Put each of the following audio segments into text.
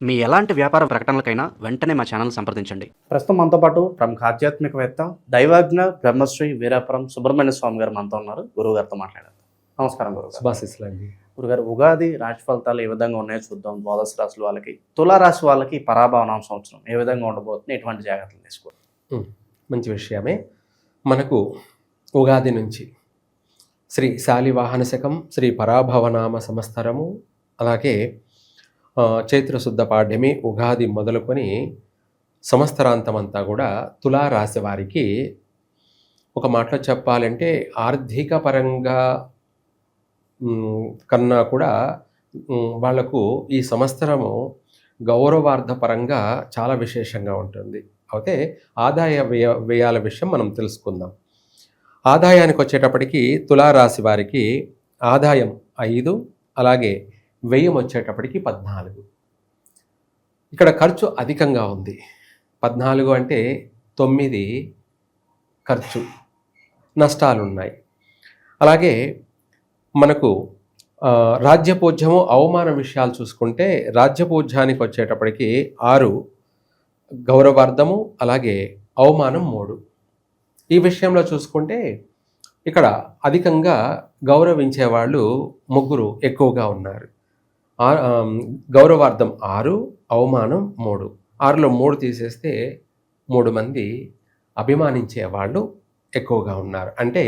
మీ ఎలాంటి వ్యాపార ప్రకటనలకైనా వెంటనే మా ఛానల్ సంప్రదించండి. ప్రస్తుతం మనతో పాటు ప్రముఖ ఆధ్యాత్మికవేత్త దైవాజ్ఞ బ్రహ్మశ్రీ వీరాపురం సుబ్రహ్మణ్య స్వామి గారు మనతో ఉన్నారు. గురువు గారితో మాట్లాడారు. నమస్కారం గురుగారు. శుభాశీస్సులండి. గురుగారు, ఉగాది రాశి ఫలితాలు ఏ విధంగా ఉన్నాయో చూద్దాం. ద్వాదశ రాశుల వాళ్ళకి, తులారాశి వాళ్ళకి పరాభవనామ సంవత్సరం ఏ విధంగా ఉండబోతుంది, ఎటువంటి జాగ్రత్తలు తీసుకోవాలి? మంచి విషయమే. మనకు ఉగాది నుంచి శ్రీ శాలివాహన శకం, శ్రీ పరాభవనామ సంవత్సరము, అలాగే చైత్రశుద్ధ పాడ్యమి, ఉగాది మొదలుకొని సంవత్సరాంతమంతా కూడా తులారాశి వారికి ఒక మాటలో చెప్పాలంటే ఆర్థిక పరంగా కన్నా కూడా వాళ్లకు ఈ సంవత్సరము గౌరవార్థపరంగా చాలా విశేషంగా ఉంటుంది. అయితే ఆదాయ వ్యయాల విషయం మనం తెలుసుకుందాం. ఆదాయానికి వచ్చేటప్పటికి తులారాశి వారికి ఆదాయం 5, అలాగే వ్యయం వచ్చేటప్పటికి 14. ఇక్కడ ఖర్చు అధికంగా ఉంది. 14 అంటే 9 ఖర్చు, నష్టాలు ఉన్నాయి. అలాగే మనకు రాజ్యపూజ్యము, అవమాన విషయాలు చూసుకుంటే రాజ్యపూజ్యానికి వచ్చేటప్పటికి 6 గౌరవార్థము, అలాగే అవమానం 3. ఈ విషయంలో చూసుకుంటే ఇక్కడ అధికంగా గౌరవించే వాళ్ళు 3 ఎక్కువగా ఉన్నారు. గౌరవార్థం 6, అవమానం 3. 6లో 3 తీసేస్తే 3 మంది అభిమానించే వాళ్ళు ఎక్కువగా ఉన్నారు. అంటే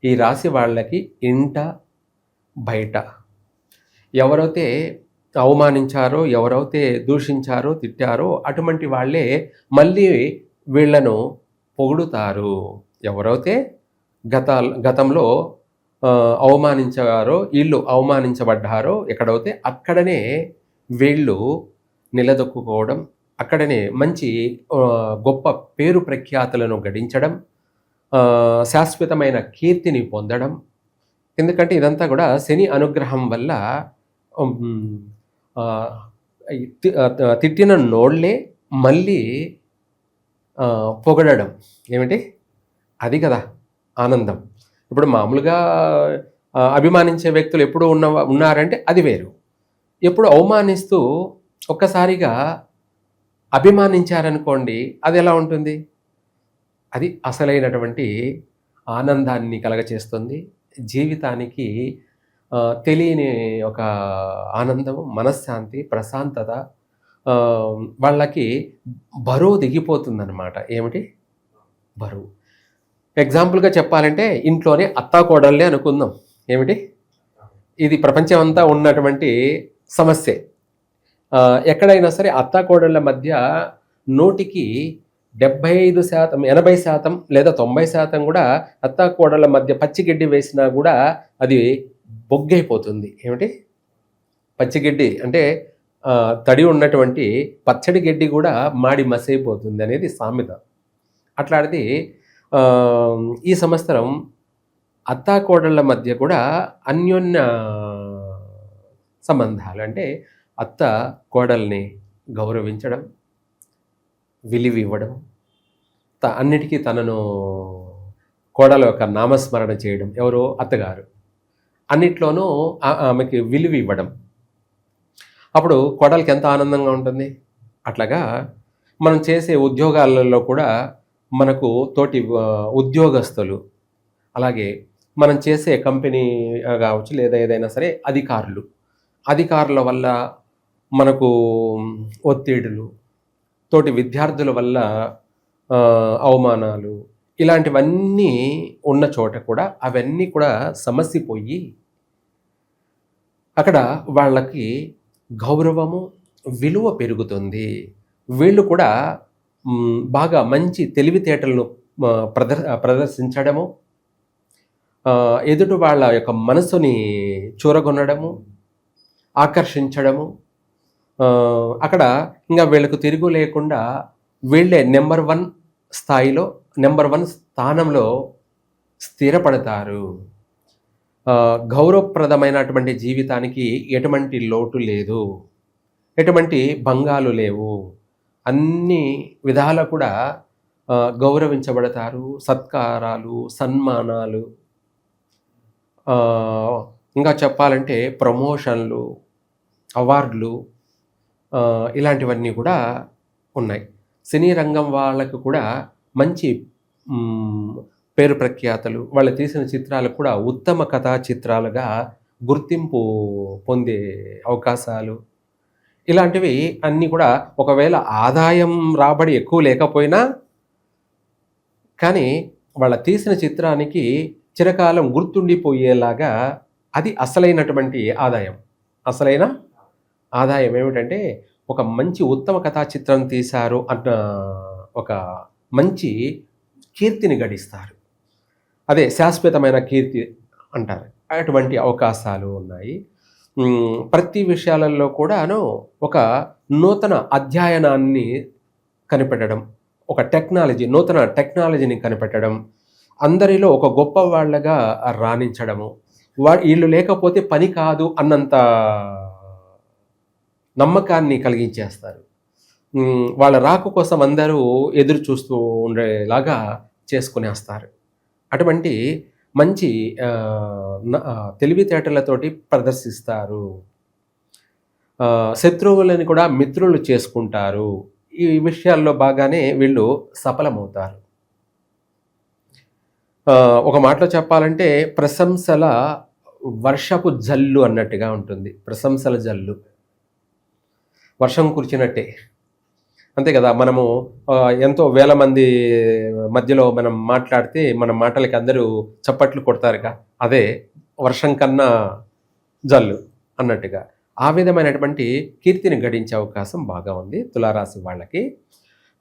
ఈ రాశి వాళ్ళకి ఇంట బయట ఎవరైతే అవమానించారో, ఎవరైతే దూషించారో, తిట్టారో అటువంటి వాళ్ళే మళ్ళీ వీళ్లను పొగుడుతారు. ఎవరైతే గతంలో అవమానించారో, వీళ్ళు అవమానించబడ్డారో ఎక్కడైతే అక్కడనే వీళ్ళు నిలదొక్కుకోవడం, అక్కడనే మంచి గొప్ప పేరు ప్రఖ్యాతులను గడించడం, శాశ్వతమైన కీర్తిని పొందడం. ఎందుకంటే ఇదంతా కూడా శని అనుగ్రహం వల్ల తిట్టిన నోళ్లే మళ్ళీ పొగడడం. ఏమిటి అది కదా ఆనందం. ఇప్పుడు మామూలుగా అభిమానించే వ్యక్తులు ఎప్పుడు ఉన్నారంటే అది వేరు. ఎప్పుడు అవమానిస్తూ ఒక్కసారిగా అభిమానించారనుకోండి, అది ఎలా ఉంటుంది? అది అసలైనటువంటి ఆనందాన్ని కలగచేస్తుంది. జీవితానికి తెలియని ఒక ఆనందం, మనశ్శాంతి, ప్రశాంతత, వాళ్ళకి బరువు దిగిపోతుందన్నమాట. ఏమిటి బరువు? ఎగ్జాంపుల్గా చెప్పాలంటే ఇంట్లోనే అత్తాకోడళ్ళే అనుకుందాం. ఏమిటి ఇది ప్రపంచం అంతా ఉన్నటువంటి సమస్యే. ఎక్కడైనా సరే అత్తాకోడళ్ళ మధ్య 100కి 75%, 80% లేదా 90% కూడా అత్తాకోడళ్ళ మధ్య పచ్చిగడ్డి వేసినా కూడా అది బొగ్గైపోతుంది. ఏమిటి పచ్చిగడ్డి అంటే తడి ఉన్నటువంటి పచ్చడి గడ్డి కూడా మాడి మసైపోతుంది అనేది సామెత. అట్లాంటిది ఈ సంవత్సరం అత్తాకోడళ్ళ మధ్య కూడా అన్యోన్య సంబంధాలు, అంటే అత్త కోడల్ని గౌరవించడం, విలువ ఇవ్వడం, అన్నిటికీ తనను కోడల యొక్క నామస్మరణ చేయడం, ఎవరో అత్తగారు అన్నిట్లోనూ ఆమెకి విలువ ఇవ్వడం, అప్పుడు కోడలికి ఎంత ఆనందంగా ఉంటుంది. అట్లాగా మనం చేసే ఉద్యోగాలలో కూడా మనకు తోటి ఉద్యోగస్తులు, అలాగే మనం చేసే కంపెనీ కావచ్చు లేదా ఏదైనా సరే అధికారుల వల్ల మనకు ఒత్తిడులు, తోటి విద్యార్థుల వల్ల అవమానాలు, ఇలాంటివన్నీ ఉన్న చోట కూడా అవన్నీ కూడా సమసిపోయి అక్కడ వాళ్ళకి గౌరవము, విలువ పెరుగుతుంది. వీళ్ళు కూడా బాగా మంచి తెలివితేటలను ప్రదర్శించడము, ఎదుటి వాళ్ళ యొక్క మనసుని చూరగొనడము, ఆకర్షించడము, అక్కడ ఇంకా వీళ్ళకు తిరుగు లేకుండా వీళ్ళే నెంబర్ 1 స్థాయిలో, నెంబర్ 1 స్థానంలో స్థిరపడతారు. గౌరవప్రదమైనటువంటి జీవితానికి ఎటువంటి లోటు లేదు, ఎటువంటి భంగాలు లేవు. అన్ని విధాల కూడా గౌరవించబడతారు. సత్కారాలు, సన్మానాలు, ఇంకా చెప్పాలంటే ప్రమోషన్లు, అవార్డులు, ఇలాంటివన్నీ కూడా ఉన్నాయి. సినీ రంగం వాళ్ళకు కూడా మంచి పేరు ప్రఖ్యాతలు, వాళ్ళు తీసిన చిత్రాలకు కూడా ఉత్తమ కథా చిత్రాలుగా గుర్తింపు పొందే అవకాశాలు, ఇలాంటివి అన్నీ కూడా ఒకవేళ ఆదాయం రాబడి ఎక్కువ లేకపోయినా కానీ వాళ్ళ తీసిన చిత్రానికి చిరకాలం గుర్తుండిపోయేలాగా అది అసలైనటువంటి ఆదాయం. అసలైన ఆదాయం ఏమిటంటే ఒక మంచి ఉత్తమ కథా చిత్రం తీశారు అన్న ఒక మంచి కీర్తిని గడిస్తారు. అదే శాశ్వతమైన కీర్తి అంటారు. అటువంటి అవకాశాలు ఉన్నాయి. ప్రతి విషయాలలో కూడాను ఒక నూతన అధ్యయనాన్ని కనిపెట్టడం, ఒక టెక్నాలజీ, నూతన టెక్నాలజీని కనిపెట్టడం, అందరిలో ఒక గొప్ప వాళ్ళగా రాణించడము, వీళ్ళు లేకపోతే పని కాదు అన్నంత నమ్మకాన్ని కలిగించేస్తారు. వాళ్ళ రాక కోసం అందరూ ఎదురు చూస్తూ ఉండేలాగా చేసుకునేస్తారు. అటువంటి మంచి తెలివితేటలతోటి ప్రదర్శిస్తారు. శత్రువులని కూడా మిత్రులు చేసుకుంటారు. ఈ విషయాల్లో బాగానే వీళ్ళు సఫలమవుతారు. ఒక మాటలో చెప్పాలంటే ప్రశంసల వర్షపు జల్లు అన్నట్టుగా ఉంటుంది. ప్రశంసల జల్లు వర్షం కురిచినట్టే, అంతే కదా. మనము ఎంతో వేల మంది మధ్యలో మనం మాట్లాడితే మన మాటలకి అందరూ చప్పట్లు కొడతారుగా, అదే వర్షం కన్నా జల్లు అన్నట్టుగా. ఆ విధమైనటువంటి కీర్తిని గడించే అవకాశం బాగా ఉంది తులారాశి వాళ్ళకి.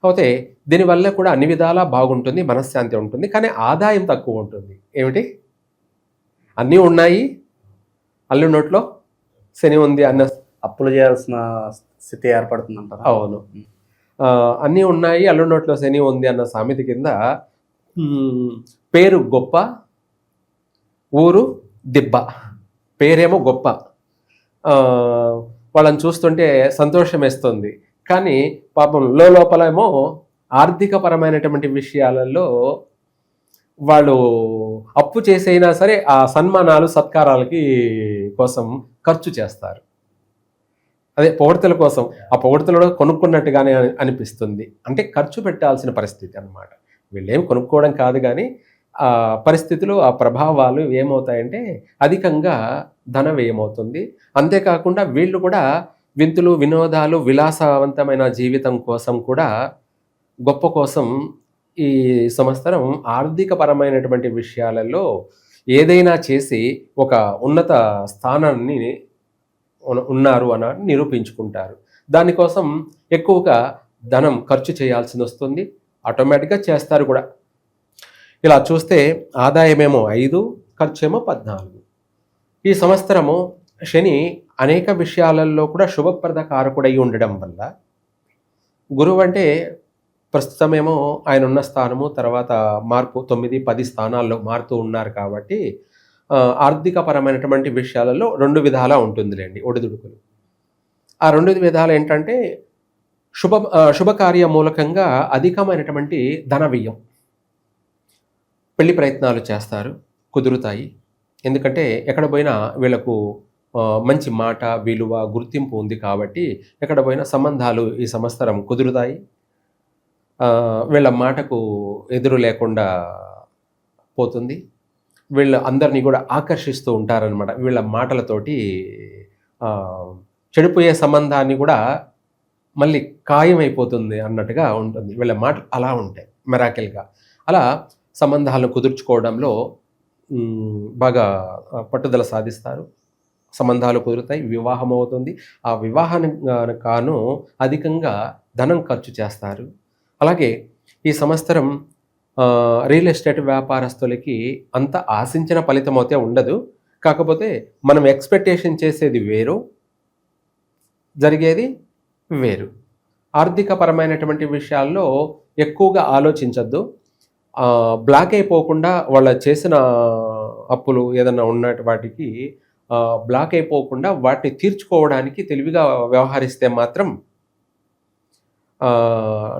అయితే దీనివల్ల కూడా అన్ని విధాలా బాగుంటుంది, మనశ్శాంతి ఉంటుంది, కానీ ఆదాయం తక్కువ ఉంటుంది. ఏమిటి? అన్నీ ఉన్నాయి, అల్లు నోట్లో శని ఉంది అన్న అప్పులు చేయాల్సిన స్థితి ఏర్పడుతుందంటారు. అవును, అన్నీ ఉన్నాయి, అల్లు నోట్లో శని ఉంది అన్న సామెత కింద పేరు గొప్ప, ఊరు దిబ్బ. పేరేమో గొప్ప, వాళ్ళని చూస్తుంటే సంతోషం వేస్తుంది, కానీ పాపం లోపల ఏమో ఆర్థికపరమైనటువంటి విషయాలలో వాళ్ళు అప్పు చేసైనా సరే ఆ సన్మానాలు సత్కారాలకి కోసం ఖర్చు చేస్తారు. అదే పొగడ్తల కోసం, ఆ పొగడ్తలు కొనుక్కున్నట్టుగానే అనిపిస్తుంది. అంటే ఖర్చు పెట్టాల్సిన పరిస్థితి అన్నమాట. వీళ్ళేం కొనుక్కోవడం కాదు, కానీ ఆ పరిస్థితులు, ఆ ప్రభావాలు ఏమవుతాయంటే అధికంగా ధన వ్యయమవుతుంది. అంతేకాకుండా వీళ్ళు కూడా వింతులు, వినోదాలు, విలాసవంతమైన జీవితం కోసం కూడా, గొప్ప కోసం ఈ సంవత్సరం ఆర్థికపరమైనటువంటి విషయాలలో ఏదైనా చేసి ఒక ఉన్నత స్థానాన్ని ఉన్నారు అని నిరూపించుకుంటారు. దానికోసం ఎక్కువగా ధనం ఖర్చు చేయాల్సి వస్తుంది, ఆటోమేటిక్గా చేస్తారు కూడా. ఇలా చూస్తే ఆదాయమేమో 5, ఖర్చేమో 14. ఈ సంవత్సరము శని అనేక విషయాలలో కూడా శుభప్రద కారకుడై ఉండడం వల్ల, గురువు అంటే ప్రస్తుతమేమో ఆయన ఉన్న స్థానము తర్వాత మార్పు 9, 10 స్థానాల్లో మారుతూ ఉన్నారు కాబట్టి ఆర్థికపరమైనటువంటి విషయాలలో 2 విధాలా ఉంటుందిలేండి ఒడిదుడుకులు. ఆ 2 విధాలు ఏంటంటే శుభకార్య మూలకంగా అధికమైనటువంటి ధన వ్యయం, పెళ్లి ప్రయత్నాలు చేస్తారు, కుదురుతాయి. ఎందుకంటే ఎక్కడ పోయినా వీళ్ళకు మంచి మాట, విలువ, గుర్తింపు ఉంది కాబట్టి ఎక్కడ పోయినా సంబంధాలు ఈ సంవత్సరం కుదురుతాయి. వీళ్ళ మాటకు ఎదురు లేకుండా పోతుంది. వీళ్ళ అందరినీ కూడా ఆకర్షిస్తూ ఉంటారనమాట. వీళ్ళ మాటలతోటి చెడిపోయే సంబంధాన్ని కూడా మళ్ళీ ఖాయమైపోతుంది అన్నట్టుగా ఉంటుంది. వీళ్ళ మాటలు అలా ఉంటాయి మెరాకిల్గా. అలా సంబంధాలను కుదుర్చుకోవడంలో బాగా పట్టుదల సాధిస్తారు. సంబంధాలు కుదురుతాయి, వివాహం అవుతుంది. ఆ వివాహానికి కాను అధికంగా ధనం ఖర్చు చేస్తారు. అలాగే ఈ సంవత్సరం రియల్ ఎస్టేట్ వ్యాపారస్తులకి అంత ఆశించిన ఫలితం అయితే ఉండదు. కాకపోతే మనం ఎక్స్పెక్టేషన్ చేసేది వేరు, జరిగేది వేరు. ఆర్థికపరమైనటువంటి విషయాల్లో ఎక్కువగా ఆలోచించద్దు. బ్లాక్ అయిపోకుండా వాళ్ళ చేసిన అప్పులు ఏదన్నా ఉన్నట్టు వాటికి బ్లాక్ అయిపోకుండా వాటిని తీర్చుకోవడానికి తెలివిగా వ్యవహరిస్తే మాత్రం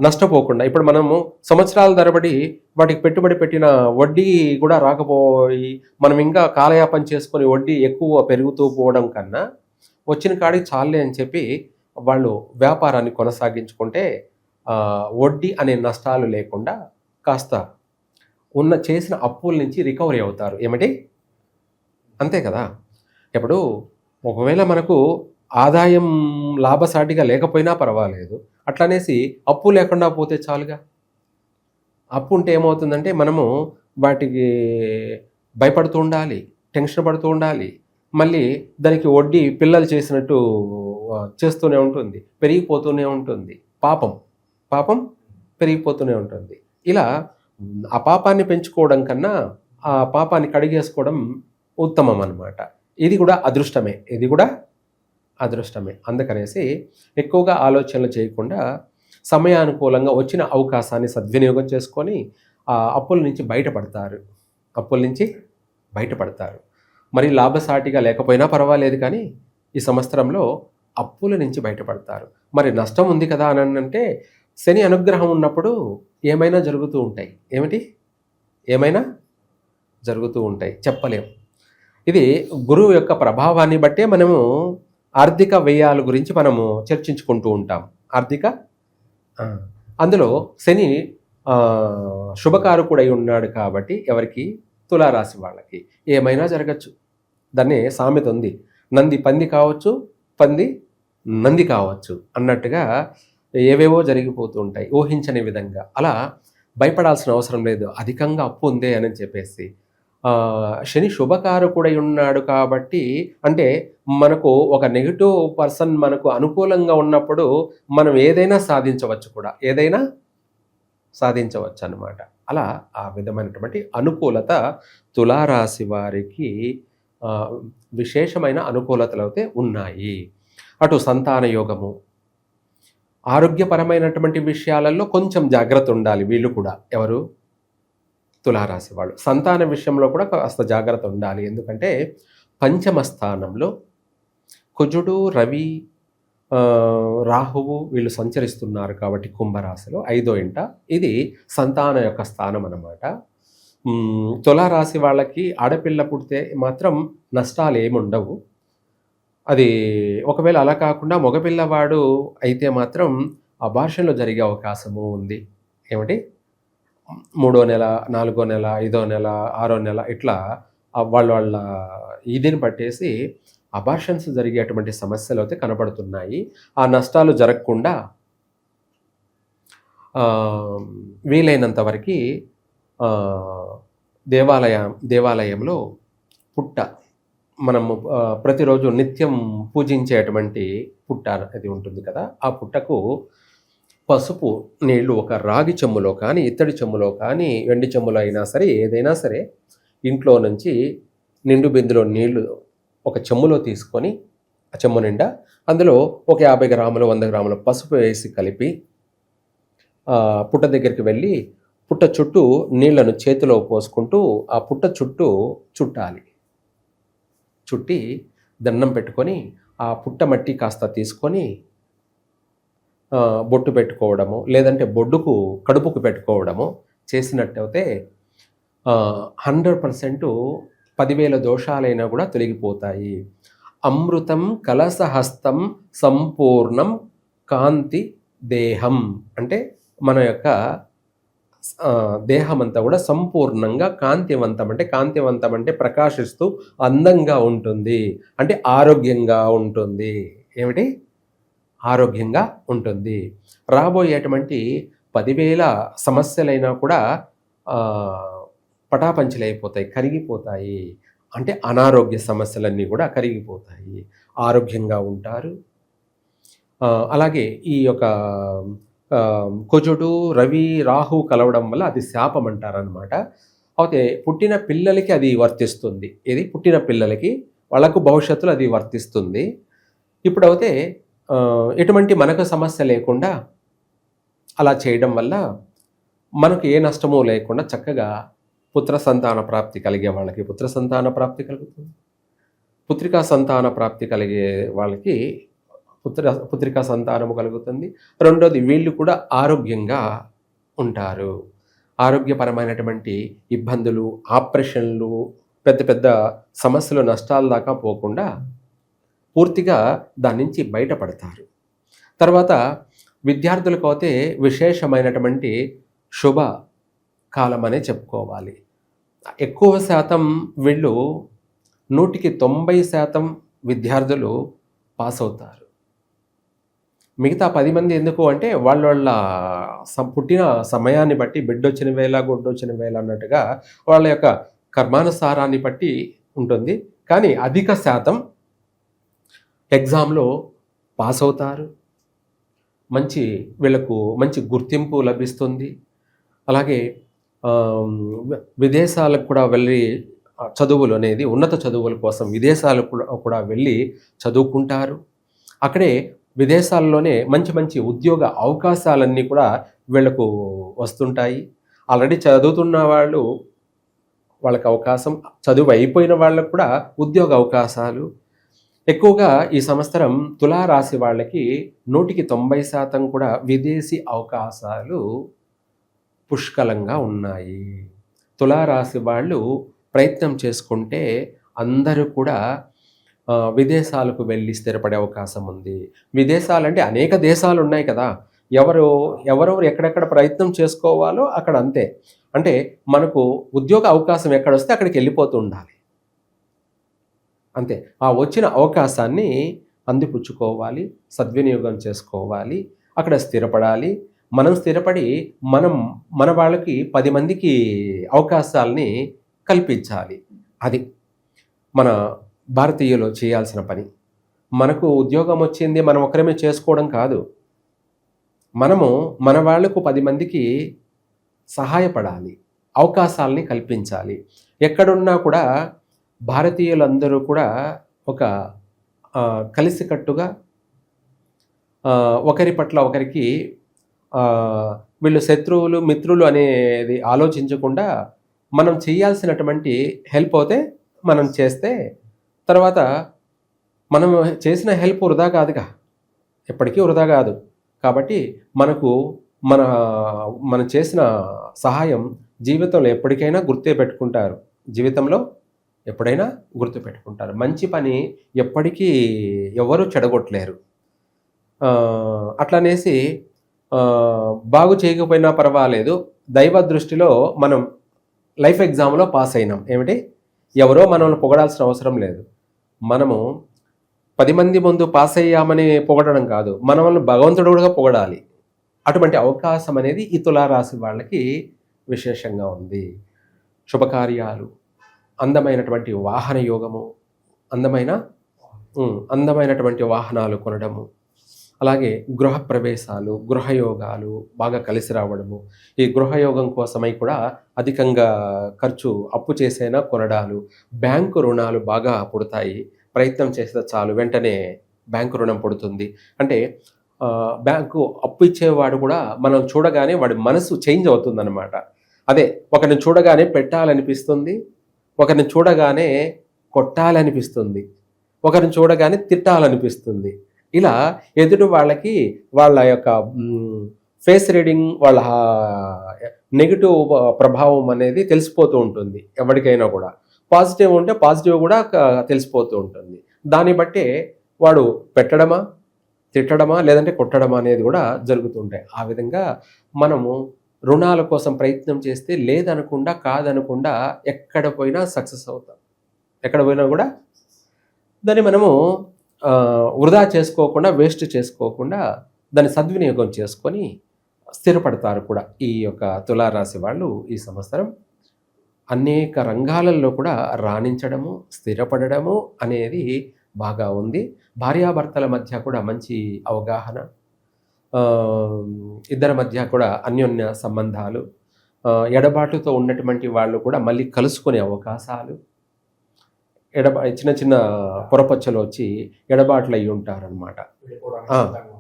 నష్టపోకుండా, ఇప్పుడు మనము సంవత్సరాల తరబడి వాటికి పెట్టుబడి పెట్టిన వడ్డీ కూడా రాకపోయి మనం ఇంకా కాలయాపన చేసుకొని వడ్డీ ఎక్కువ పెరుగుతూ పోవడం కన్నా వచ్చిన కాడికి చాలే అని చెప్పి వాళ్ళు వ్యాపారాన్ని కొనసాగించుకుంటే వడ్డీ అనే నష్టాలు లేకుండా కాస్త చేసిన అప్పుల నుంచి రికవరీ అవుతారు. ఏమిటి? అంతే కదా. ఇప్పుడు ఒకవేళ మనకు ఆదాయం లాభసాటిగా లేకపోయినా పర్వాలేదు, అట్లనేసి అప్పు లేకుండా పోతే చాలుగా. అప్పు ఉంటే ఏమవుతుందంటే మనము వాటికి భయపడుతూ ఉండాలి, టెన్షన్ పడుతూ ఉండాలి, మళ్ళీ దానికి వడ్డీ పిల్లలు చేసినట్టు చేస్తూనే ఉంటుంది, పెరిగిపోతూనే ఉంటుంది. పాపం పెరిగిపోతూనే ఉంటుంది. ఇలా ఆ పాపాన్ని పెంచుకోవడం కన్నా ఆ పాపాన్ని కడిగేసుకోవడం ఉత్తమం అన్నమాట. ఇది కూడా అదృష్టమే. అందుకనేసి ఎక్కువగా ఆలోచనలు చేయకుండా సమయానుకూలంగా వచ్చిన అవకాశాన్ని సద్వినియోగం చేసుకొని ఆ అప్పుల నుంచి బయటపడతారు. మరి లాభసాటిగా లేకపోయినా పర్వాలేదు, కానీ ఈ సంవత్సరంలో అప్పుల నుంచి బయటపడతారు. మరి నష్టం ఉంది కదా అని అంటే శని అనుగ్రహం ఉన్నప్పుడు ఏమైనా జరుగుతూ ఉంటాయి. ఏమైనా జరుగుతూ ఉంటాయి, చెప్పలేం. ఇది గురువు యొక్క ప్రభావాన్ని బట్టే మనము ఆర్థిక వ్యయాల గురించి మనము చర్చించుకుంటూ ఉంటాం. అందులో శని శుభకారకుడై ఉన్నాడు కాబట్టి ఎవరికి? తులారాశి వాళ్ళకి ఏమైనా జరగచ్చు. దాన్ని సామెత ఉంది, నంది పంది కావచ్చు, పంది నంది కావచ్చు అన్నట్టుగా ఏవేవో జరిగిపోతూ ఉంటాయి ఊహించని విధంగా. అలా భయపడాల్సిన అవసరం లేదు. అధికంగా అప్పు ఉందే అని చెప్పేసి శని శుభకారకుడై ఉన్నాడు కాబట్టి, అంటే మనకు ఒక నెగిటివ్ పర్సన్ మనకు అనుకూలంగా ఉన్నప్పుడు మనం ఏదైనా సాధించవచ్చు అన్నమాట. అలా ఆ విధమైనటువంటి అనుకూలత తులారాశి వారికి విశేషమైన అనుకూలతలు అయితే ఉన్నాయి. అటు సంతాన యోగము, ఆరోగ్యపరమైనటువంటి విషయాలలో కొంచెం జాగ్రత్త ఉండాలి. వీళ్ళు కూడా ఎవరు? తులారాశి వాళ్ళు. సంతాన విషయంలో కూడా కాస్త జాగ్రత్త ఉండాలి. ఎందుకంటే పంచమ స్థానంలో కుజుడు, రవి, రాహువు వీళ్ళు సంచరిస్తున్నారు కాబట్టి కుంభరాశిలో 5వ ఇంట ఇది సంతాన యొక్క స్థానం అన్నమాట. తులారాశి వాళ్ళకి ఆడపిల్ల పుడితే మాత్రం నష్టాలు ఏమి ఉండవు. అది ఒకవేళ అలా కాకుండా మగపిల్లవాడు అయితే మాత్రం అబార్షన్లో జరిగే అవకాశము ఉంది. ఏమిటి? 3వ నెల, 4వ నెల, 5వ నెల, 6వ నెల ఇట్లా వాళ్ళ ఇదిని పట్టేసి అబార్షన్స్ జరిగేటువంటి సమస్యలు అయితే కనపడుతున్నాయి. ఆ నష్టాలు జరగకుండా వీలైనంత వరకు దేవాలయంలో పుట్ట, మనము ప్రతిరోజు నిత్యం పూజించేటువంటి పుట్ట అది ఉంటుంది కదా, ఆ పుట్టకు పసుపు నీళ్లు ఒక రాగి చెమ్ములో కానీ, ఇత్తడి చెమ్ములో కానీ, వెండి చెమ్ములో అయినా సరే, ఏదైనా సరే ఇంట్లో నుంచి నిండు బిందులో నీళ్లు ఒక చెమ్ములో తీసుకొని, ఆ చెమ్ము నిండా అందులో ఒక 50 గ్రాములు 100 గ్రాముల పసుపు వేసి కలిపి పుట్ట దగ్గరికి వెళ్ళి పుట్ట చుట్టూ నీళ్లను చేతిలో పోసుకుంటూ ఆ పుట్ట చుట్టూ చుట్టి దండం పెట్టుకొని ఆ పుట్ట మట్టి కాస్త తీసుకొని బొట్టు పెట్టుకోవడము, లేదంటే కడుపుకు పెట్టుకోవడము చేసినట్టయితే 100% 10,000 దోషాలైనా కూడా తొలగిపోతాయి. అమృతం కలసహస్తం సంపూర్ణం కాంతి దేహం అంటే మన యొక్క దేహం అంతా కూడా సంపూర్ణంగా కాంతివంతం అంటే ప్రకాశిస్తూ అందంగా ఉంటుంది, అంటే ఆరోగ్యంగా ఉంటుంది. ఏమిటి? ఆరోగ్యంగా ఉంటుంది. రాబోయేటువంటి 10,000 సమస్యలైనా కూడా పటాపంచలైపోతాయి, కరిగిపోతాయి. అంటే అనారోగ్య సమస్యలన్నీ కూడా కరిగిపోతాయి, ఆరోగ్యంగా ఉంటారు. అలాగే ఈ యొక్క కుజుడు, రవి, రాహు కలవడం వల్ల అది శాపం అంటారనమాట. అయితే పుట్టిన పిల్లలకి అది వర్తిస్తుంది. పుట్టిన పిల్లలకి వాళ్ళకు భవిష్యత్తులో అది వర్తిస్తుంది. ఇప్పుడైతే ఎటువంటి మనకు సమస్య లేకుండా అలా చేయడం వల్ల మనకు ఏ నష్టమూ లేకుండా చక్కగా పుత్ర సంతాన ప్రాప్తి కలిగే వాళ్ళకి పుత్ర సంతాన ప్రాప్తి కలుగుతుంది. పుత్రికా సంతాన ప్రాప్తి కలిగే వాళ్ళకి పుత్రికా సంతానము కలుగుతుంది. రెండోది, వీళ్ళు కూడా ఆరోగ్యంగా ఉంటారు. ఆరోగ్యపరమైనటువంటి ఇబ్బందులు, ఆపరేషన్లు, పెద్ద పెద్ద సమస్యలు, నష్టాల దాకా పోకుండా పూర్తిగా దాని నుంచి బయటపడతారు. తర్వాత విద్యార్థులకు అయితే విశేషమైనటువంటి శుభ కాలం అనే చెప్పుకోవాలి. ఎక్కువ శాతం వీళ్ళు 100% విద్యార్థులు పాస్ అవుతారు. మిగతా 10 మంది ఎందుకు అంటే వాళ్ళ పుట్టిన సమయాన్ని బట్టి బిడ్డొచ్చిన వేళ గుడ్డొచ్చిన వేళ అన్నట్టుగా వాళ్ళ యొక్క కర్మానుసారాన్ని బట్టి ఉంటుంది. కానీ అధిక శాతం ఎగ్జామ్లో పాస్ అవుతారు. వీళ్ళకు మంచి గుర్తింపు లభిస్తుంది. అలాగే విదేశాలకు కూడా వెళ్ళి చదువులు అనేది ఉన్నత చదువుల కోసం విదేశాలకు కూడా వెళ్ళి చదువుకుంటారు. అక్కడే విదేశాల్లోనే మంచి మంచి ఉద్యోగ అవకాశాలన్నీ కూడా వీళ్ళకు వస్తుంటాయి. ఆల్రెడీ చదువుతున్న వాళ్ళకి అవకాశం, చదువు అయిపోయిన వాళ్ళకు కూడా ఉద్యోగ అవకాశాలు ఎక్కువగా. ఈ సంవత్సరం తులారాశి వాళ్ళకి 190% కూడా విదేశీ అవకాశాలు పుష్కలంగా ఉన్నాయి. తులారాశి వాళ్ళు ప్రయత్నం చేసుకుంటే అందరూ కూడా విదేశాలకు వెళ్ళి స్థిరపడే అవకాశం ఉంది. విదేశాలంటే అనేక దేశాలు ఉన్నాయి కదా, ఎవరెవరు ఎక్కడెక్కడ ప్రయత్నం చేసుకోవాలో అక్కడ అంతే. అంటే మనకు ఉద్యోగ అవకాశం ఎక్కడొస్తే అక్కడికి వెళ్ళిపోతూ ఉండాలి అంతే. ఆ వచ్చిన అవకాశాన్ని అందిపుచ్చుకోవాలి, సద్వినియోగం చేసుకోవాలి, అక్కడ స్థిరపడాలి. మనం స్థిరపడి మన వాళ్ళకి 10 మందికి అవకాశాలని కల్పించాలి. అది మన భారతీయులు చేయాల్సిన పని. మనకు ఉద్యోగం వచ్చింది మనం ఒకరమే చేసుకోవడం కాదు, మనము మన వాళ్లకు 10 మందికి సహాయపడాలి, అవకాశాలని కల్పించాలి. ఎక్కడున్నా కూడా భారతీయులందరూ కూడా ఒక కలిసికట్టుగా ఒకరి పట్ల ఒకరికి వీళ్ళు శత్రువులు మిత్రులు అనేది ఆలోచించకుండా మనం చేయాల్సినటువంటి హెల్ప్ అయితే మనం చేస్తే తర్వాత మనం చేసిన హెల్ప్ వృధా కాదుగా, ఎప్పటికీ వృధా కాదు. కాబట్టి మనం చేసిన సహాయం జీవితంలో ఎప్పటికైనా గుర్తుపెట్టుకుంటారు. మంచి పని ఎప్పటికీ ఎవరు చెడగొట్టలేరు. అట్లనేసి బాగు చేయకపోయినా పర్వాలేదు, దైవ దృష్టిలో మనం లైఫ్ ఎగ్జామ్లో పాస్ అయినాం. ఏమిటి, ఎవరో మనల్ని పొగడాల్సిన అవసరం లేదు. మనము 10 మంది ముందు పాస్ అయ్యామని పొగడడం కాదు, మనల్ని భగవంతుడు కూడా పొగడాలి. అటువంటి అవకాశం అనేది ఈ తులారాశి వాళ్ళకి విశేషంగా ఉంది. శుభకార్యాలు, అందమైనటువంటి వాహన యోగము, అందమైనటువంటి వాహనాలు కొనడము, అలాగే గృహ ప్రవేశాలు, గృహయోగాలు బాగా కలిసి రావడము. ఈ గృహయోగం కోసమై కూడా అధికంగా అప్పు చేసైనా కొనడాలు, బ్యాంకు రుణాలు బాగా పుడతాయి. ప్రయత్నం చేస్తే చాలు వెంటనే బ్యాంకు రుణం పుడుతుంది. అంటే బ్యాంకు అప్పు ఇచ్చేవాడు కూడా మనం చూడగానే వాడి మనసు చేంజ్ అవుతుందన్నమాట. అదే ఒకరిని చూడగానే పెట్టాలనిపిస్తుంది, ఒకరిని చూడగానే కొట్టాలనిపిస్తుంది, ఒకరిని చూడగానే తిట్టాలనిపిస్తుంది. ఇలా ఎదుటి వాళ్ళకి వాళ్ళ యొక్క ఫేస్ రీడింగ్, వాళ్ళ నెగిటివ్ ప్రభావం అనేది తెలిసిపోతూ ఉంటుంది. ఎవరికైనా కూడా పాజిటివ్ ఉంటే పాజిటివ్ కూడా తెలిసిపోతూ ఉంటుంది. దాన్ని బట్టే వాడు పెట్టడమా, తిట్టడమా, లేదంటే కొట్టడమా అనేది కూడా జరుగుతుంటాయి. ఆ విధంగా మనము రుణాల కోసం ప్రయత్నం చేస్తే లేదనకుండా కాదనకుండా ఎక్కడ పోయినా సక్సెస్ అవుతాం. ఎక్కడ పోయినా కూడా దాన్ని మనము వృధా చేసుకోకుండా, వేస్ట్ చేసుకోకుండా దాన్ని సద్వినియోగం చేసుకొని స్థిరపడతారు కూడా. ఈ యొక్క తులారాశి వాళ్ళు ఈ సంవత్సరం అనేక రంగాలలో కూడా రాణించడము, స్థిరపడము అనేది బాగా ఉంది. భార్యాభర్తల మధ్య కూడా మంచి అవగాహన, ఇద్దరి మధ్య కూడా అన్యోన్య సంబంధాలు, ఎడబాటుతో ఉన్నటువంటి వాళ్ళు కూడా మళ్ళీ కలుసుకునే అవకాశాలు, చిన్న చిన్న పొరపచ్చలు వచ్చి ఎడబాట్లు అయ్యి ఉంటారనమాట.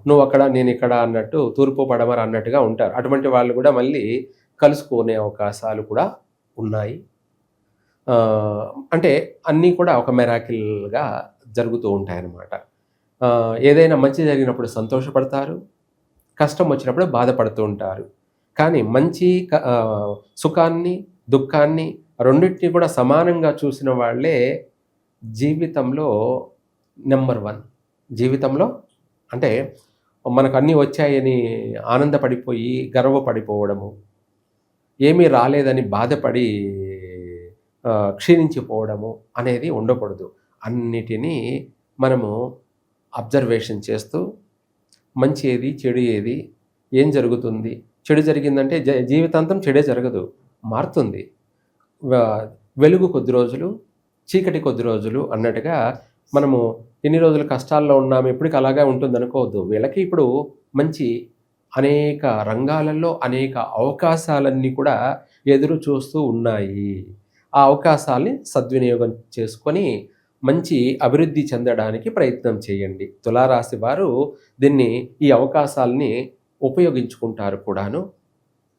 నువ్వు అక్కడ నేను ఇక్కడ అన్నట్టు, తూర్పు పడమర అన్నట్టుగా ఉంటారు. అటువంటి వాళ్ళు కూడా మళ్ళీ కలుసుకునే అవకాశాలు కూడా ఉన్నాయి. అంటే అన్నీ కూడా ఒక మెరాకిల్గా జరుగుతూ ఉంటాయన్నమాట. ఏదైనా మంచి జరిగినప్పుడు సంతోషపడతారు, కష్టం వచ్చినప్పుడు బాధపడుతూ ఉంటారు. కానీ మంచి సుఖాన్ని, దుఃఖాన్ని రెండింటినీ కూడా సమానంగా చూసిన వాళ్ళే జీవితంలో నెంబర్ 1. జీవితంలో అంటే మనకు అన్నీ వచ్చాయని ఆనందపడిపోయి గర్వపడిపోవడము, ఏమీ రాలేదని బాధపడి క్షీణించిపోవడము అనేది ఉండకూడదు. అన్నిటినీ మనము అబ్జర్వేషన్ చేస్తూ మంచి ఏది, చెడు ఏది, ఏం జరుగుతుంది. చెడు జరిగిందంటే జీవితాంతం చెడే జరగదు, మారుతుంది. వెలుగు కొద్ది రోజులు, చీకటి కొద్ది రోజులు అన్నట్టుగా మనము ఎన్ని రోజులు కష్టాల్లో ఉన్నాము ఎప్పటికీ అలాగే ఉంటుంది అనుకోవద్దు. వీళ్ళకి ఇప్పుడు మంచి అనేక రంగాలలో అనేక అవకాశాలన్నీ కూడా ఎదురు చూస్తూ ఉన్నాయి. ఆ అవకాశాలని సద్వినియోగం చేసుకొని మంచి అభివృద్ధి చెందడానికి ప్రయత్నం చేయండి. తులారాశి వారు ఈ అవకాశాలని ఉపయోగించుకుంటారు కూడాను.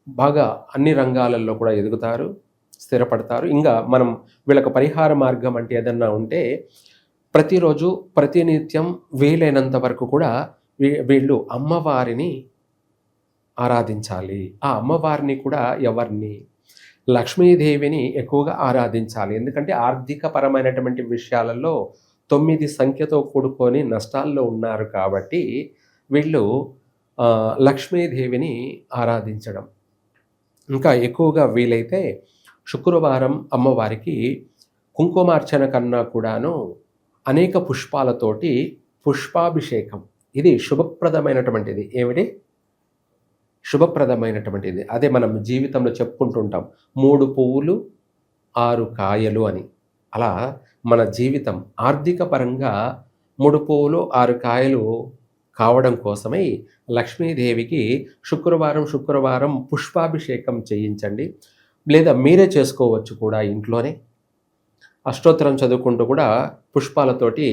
బాగా అన్ని రంగాలలో కూడా ఎదుగుతారు, స్థిరపడతారు. ఇంకా మనం వీళ్ళకి పరిహార మార్గం అంటే ఏదన్నా ఉంటే ప్రతిరోజు ప్రతినిత్యం వీలైనంత వరకు కూడా వీళ్ళు అమ్మవారిని ఆరాధించాలి. ఆ అమ్మవారిని కూడా ఎవరిని? లక్ష్మీదేవిని ఎక్కువగా ఆరాధించాలి. ఎందుకంటే ఆర్థిక పరమైనటువంటి విషయాలలో 9 సంఖ్యతో కూడుకొని నష్టాల్లో ఉన్నారు కాబట్టి వీళ్ళు లక్ష్మీదేవిని ఆరాధించడం. ఇంకా ఎక్కువగా వీలైతే శుక్రవారం అమ్మవారికి కుంకుమార్చన కన్నా కూడాను అనేక పుష్పాలతోటి పుష్పాభిషేకం, ఇది శుభప్రదమైనటువంటిది. ఏమిటి? శుభప్రదమైనటువంటిది. అదే మనం జీవితంలో చెప్పుకుంటుంటాం 3 పువ్వులు 6 కాయలు అని. అలా మన జీవితం ఆర్థిక పరంగా 3 పువ్వులు 6 కాయలు కావడం కోసమై లక్ష్మీదేవికి శుక్రవారం పుష్పాభిషేకం చేయించండి. లేదా మీరే చేసుకోవచ్చు కూడా ఇంట్లోనే. అష్టోత్తరం చదువుకుంటూ కూడా పుష్పాలతోటి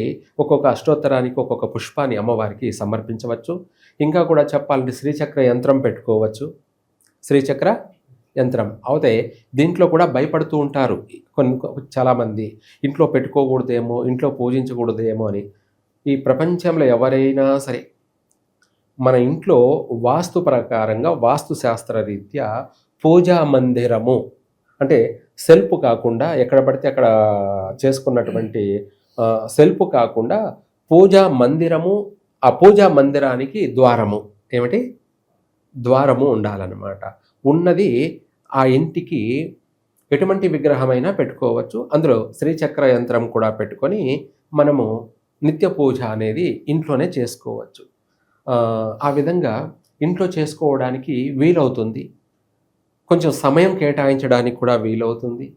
ఒక్కొక్క అష్టోత్తరానికి ఒక్కొక్క పుష్పాన్ని అమ్మవారికి సమర్పించవచ్చు. ఇంకా కూడా చెప్పాలంటే శ్రీచక్ర యంత్రం పెట్టుకోవచ్చు. శ్రీచక్ర యంత్రం అవుతే దీంట్లో కూడా భయపడుతూ ఉంటారు చాలామంది, ఇంట్లో పెట్టుకోకూడదేమో, ఇంట్లో పూజించకూడదేమో అని. ఈ ప్రపంచంలో ఎవరైనా సరే మన ఇంట్లో వాస్తు ప్రకారంగా వాస్తు శాస్త్ర రీత్యా పూజా మందిరము అంటే సెల్ఫ్ కాకుండా ఎక్కడ పడితే అక్కడ చేసుకున్నటువంటి సెల్ఫ్ కాకుండా పూజా మందిరము, ఆ పూజా మందిరానికి ద్వారము, ఏమిటి? ద్వారము ఉండాలన్నమాట. ఉన్నది ఆ ఇంటికి ఎటువంటి విగ్రహమైనా పెట్టుకోవచ్చు. అందులో శ్రీచక్ర యంత్రం కూడా పెట్టుకొని మనము నిత్య పూజ అనేది ఇంట్లోనే చేసుకోవచ్చు. ఆ విధంగా ఇంట్లో చేసుకోవడానికి వీలవుతుంది. కొంచెం సమయం కేటాయించడానికి కూడా వీలవుతుంది.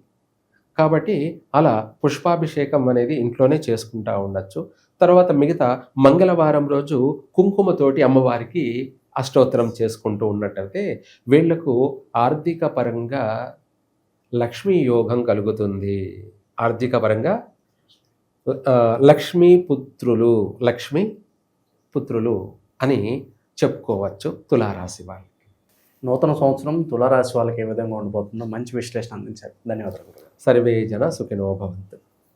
కాబట్టి అలా పుష్పాభిషేకం అనేది ఇంట్లోనే చేసుకుంటూ ఉండొచ్చు. తర్వాత మిగతా మంగళవారం రోజు కుంకుమతోటి అమ్మవారికి అష్టోత్తరం చేసుకుంటూ ఉన్నట్టయితే వీళ్లకు ఆర్థిక పరంగా లక్ష్మీ యోగం కలుగుతుంది. ఆర్థిక పరంగా లక్ష్మీ పుత్రులు అని చెప్పుకోవచ్చు తులారాశి వాళ్ళు. నూతన సంవత్సరం తులారాశి వాళ్ళకి ఏ విధంగా ఉండబోతుందో మంచి విశ్లేషణ అందించారు. ధన్యవాదాలు. సర్వే జన సుఖినో భవంతు.